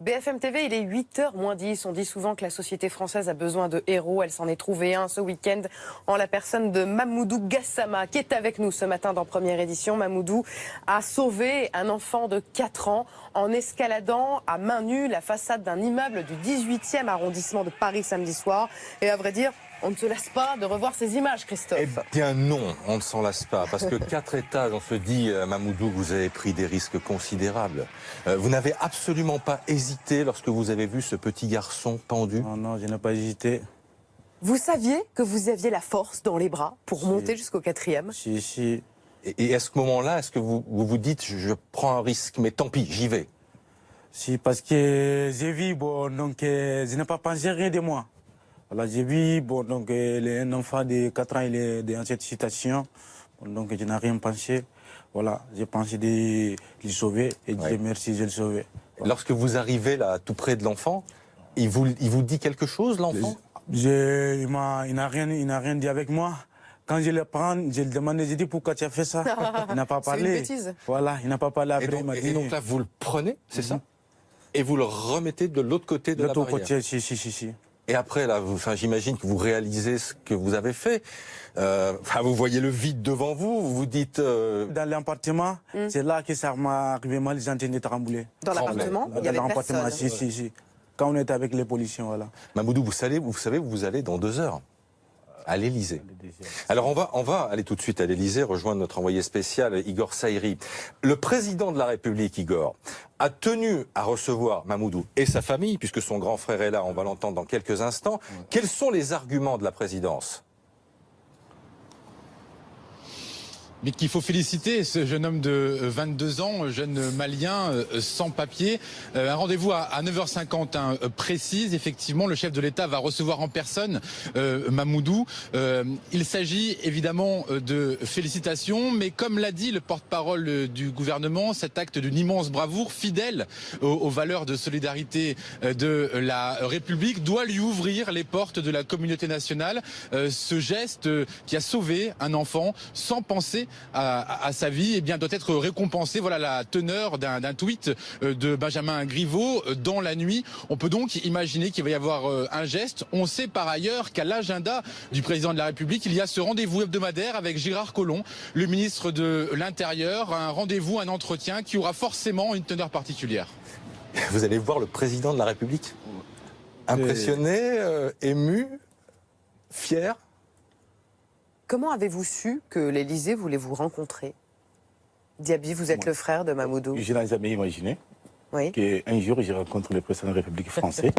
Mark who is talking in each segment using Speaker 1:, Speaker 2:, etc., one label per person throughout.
Speaker 1: BFM TV, il est 8h moins 10. On dit souvent que la société française a besoin de héros. Elle s'en est trouvée un ce week-end en la personne de Mamoudou Gassama, qui est avec nous ce matin dans Première Édition. Mamoudou a sauvé un enfant de 4 ans en escaladant à main nue la façade d'un immeuble du 18e arrondissement de Paris samedi soir. Et à vrai dire, on ne se lasse pas de revoir ces images, Christophe.
Speaker 2: Eh bien non, on ne s'en lasse pas, parce que 4 étages, on se dit, Mamoudou, vous avez pris des risques considérables. Vous n'avez absolument pas hésité lorsque vous avez vu ce petit garçon pendu?
Speaker 3: Non, non, je n'ai pas hésité.
Speaker 1: Vous saviez que vous aviez la force dans les bras pour monter jusqu'au 4e?
Speaker 3: Si.
Speaker 2: Et à ce moment-là, est-ce que vous dites, je prends un risque, mais tant pis, j'y vais?
Speaker 3: Si, parce que j'ai vu, bon, donc je n'ai pas pensé rien de moi. Voilà, j'ai vu, bon, donc un enfant de 4 ans, il est dans cette situation. Bon, donc je n'ai rien pensé. Voilà, j'ai pensé de le sauver et Dieu merci, je le sauvé. Voilà.
Speaker 2: Lorsque vous arrivez là, tout près de l'enfant, il vous dit quelque chose, l'enfant?
Speaker 3: Il n'a rien dit avec moi. Quand je le prends, je le demande, je dis pourquoi tu as fait ça. Il n'a pas parlé.
Speaker 1: C'est une bêtise.
Speaker 3: Voilà, il n'a pas parlé après.
Speaker 2: Et donc là, vous le prenez, c'est ça? Et vous le remettez de l'autre côté de la barrière? De l'autre côté,
Speaker 3: si.
Speaker 2: Et après, là, j'imagine que vous réalisez ce que vous avez fait. Vous voyez le vide devant vous, vous vous dites...
Speaker 3: Dans l'appartement, c'est là que ça m'est arrivé mal, les antennes de trembler.
Speaker 1: Dans l'appartement, il y avait personne.
Speaker 3: Si. Quand on était avec les policiers, voilà.
Speaker 2: Mamoudou, vous savez, vous allez dans 2 heures à l'Élysée. Alors on va aller tout de suite à l'Élysée, rejoindre notre envoyé spécial Igor Saïri. Le président de la République, Igor, a tenu à recevoir Mamoudou et sa famille, puisque son grand frère est là, on va l'entendre dans quelques instants. Quels sont les arguments de la présidence ?
Speaker 4: Mais qu'il faut féliciter ce jeune homme de 22 ans, jeune malien sans papier. Un rendez-vous à 9h50 précise. Effectivement, le chef de l'État va recevoir en personne Mamoudou. Il s'agit évidemment de félicitations, mais comme l'a dit le porte-parole du gouvernement, cet acte d'une immense bravoure, fidèle aux valeurs de solidarité de la République, doit lui ouvrir les portes de la communauté nationale. Ce geste qui a sauvé un enfant sans penser à sa vie, eh bien, doit être récompensé. Voilà la teneur d'un tweet de Benjamin Griveaux dans la nuit. On peut donc imaginer qu'il va y avoir un geste. On sait par ailleurs qu'à l'agenda du président de la République, il y a ce rendez-vous hebdomadaire avec Gérard Collomb, le ministre de l'Intérieur. Un rendez-vous, un entretien qui aura forcément une teneur particulière.
Speaker 2: Vous allez voir le président de la République? Impressionné, ému, fier?
Speaker 1: Comment avez-vous su que l'Élysée voulait vous rencontrer? Diaby, vous êtes le frère de Mamoudou.
Speaker 5: Je n'ai jamais imaginé qu'un jour, je rencontre le président de la République française.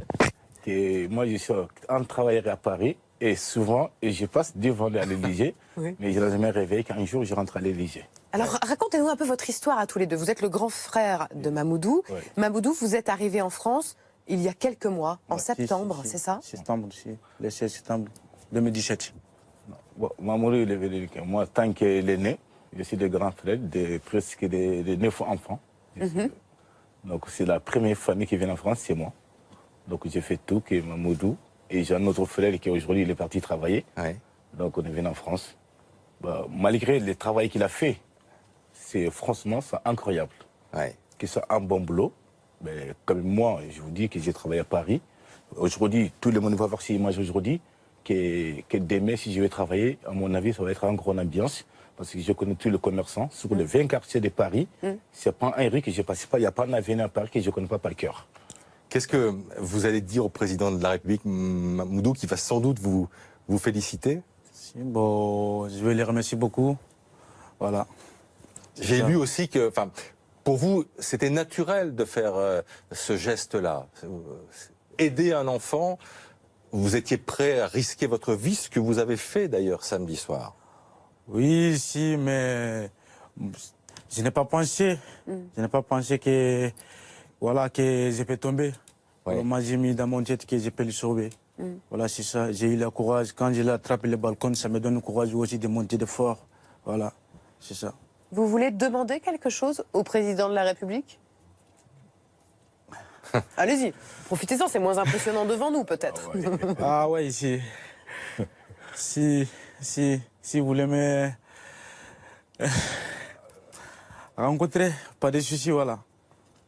Speaker 5: Et moi, je suis un travailleur à Paris et souvent, je passe devant l'Élysée, mais je n'ai jamais rêvé qu'un jour, je rentre à l'Élysée.
Speaker 1: Alors, racontez-nous un peu votre histoire à tous les deux. Vous êtes le grand frère de Mamoudou. Mamoudou, vous êtes arrivé en France il y a quelques mois, en septembre, c'est ça?
Speaker 3: Septembre, le 16 septembre 2017.
Speaker 5: Bon, Mamoudou, il est venu. Moi, tant qu'il est né, je suis le grand frère de presque de 9 enfants. Donc, c'est la première famille qui vient en France, c'est moi. Donc, j'ai fait tout, que Mamoudou. Et j'ai un autre frère qui aujourd'hui, il est parti travailler. Donc, on est venu en France. Bah, malgré le travail qu'il a fait, franchement, c'est incroyable. Que c'est un bon boulot. Mais comme moi, je vous dis que j'ai travaillé à Paris. Aujourd'hui, tout le monde va voir ces images aujourd'hui. Que demain, si je vais travailler, à mon avis, ça va être une grande ambiance. Parce que je connais tous les commerçants. Sur les 20 quartiers de Paris, c'est pas un rue que je ne passe pas. Il n'y a pas un avenue à Paris que je ne connais pas par cœur.
Speaker 2: Qu'est-ce que vous allez dire au président de la République, Mamoudou, qui va sans doute vous féliciter?
Speaker 3: Bon, je vais les remercier beaucoup. Voilà.
Speaker 2: J'ai lu aussi que, pour vous, c'était naturel de faire ce geste-là. Aider un enfant, vous étiez prêt à risquer votre vie, ce que vous avez fait d'ailleurs samedi soir.
Speaker 3: Oui, si, mais je n'ai pas pensé. Je n'ai pas pensé que, voilà, que je peux tomber. Moi, j'ai mis dans mon tête que je peux le sauver. Voilà, c'est ça. J'ai eu le courage. Quand je l'ai attrapé le balcon, ça me donne le courage aussi de monter de fort. Voilà, c'est ça.
Speaker 1: Vous voulez demander quelque chose au président de la République? Allez-y, profitez-en, c'est moins impressionnant devant nous, peut-être.
Speaker 3: Ah ouais, ici. Si vous voulez me rencontrer, pas de soucis, voilà.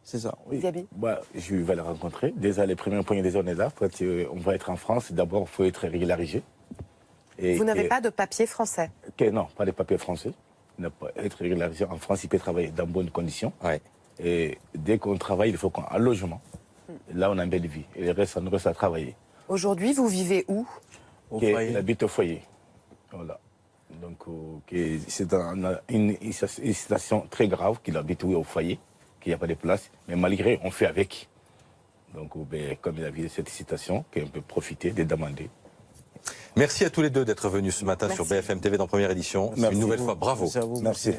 Speaker 3: C'est ça, oui.
Speaker 1: Diaby?
Speaker 5: Bah, je vais le rencontrer. Déjà, les premiers points des zones là. Quand on va être en France, d'abord, il faut être régularisé.
Speaker 1: Vous n'avez pas de papier français?
Speaker 5: Non, pas de papier français. Il n'a pas être régularisé en France, il peut travailler dans de bonnes conditions.
Speaker 2: Ouais.
Speaker 5: Et dès qu'on travaille, il faut qu'on ait un logement. Là, on a une belle vie. Et le reste, ça nous reste à travailler.
Speaker 1: Aujourd'hui, vous vivez où?
Speaker 5: Il habite au foyer. Voilà. Donc, c'est une situation très grave qu'il habite au foyer, qu'il n'y a pas de place. Mais malgré, on fait avec. Donc, comme il a vu cette situation, qu'on peut profiter de demander.
Speaker 2: Merci à tous les deux d'être venus ce matin
Speaker 1: Merci.
Speaker 2: sur BFM TV dans Première Édition.
Speaker 5: Merci.
Speaker 2: Une nouvelle fois, bravo.
Speaker 3: Merci à vous.
Speaker 5: Merci.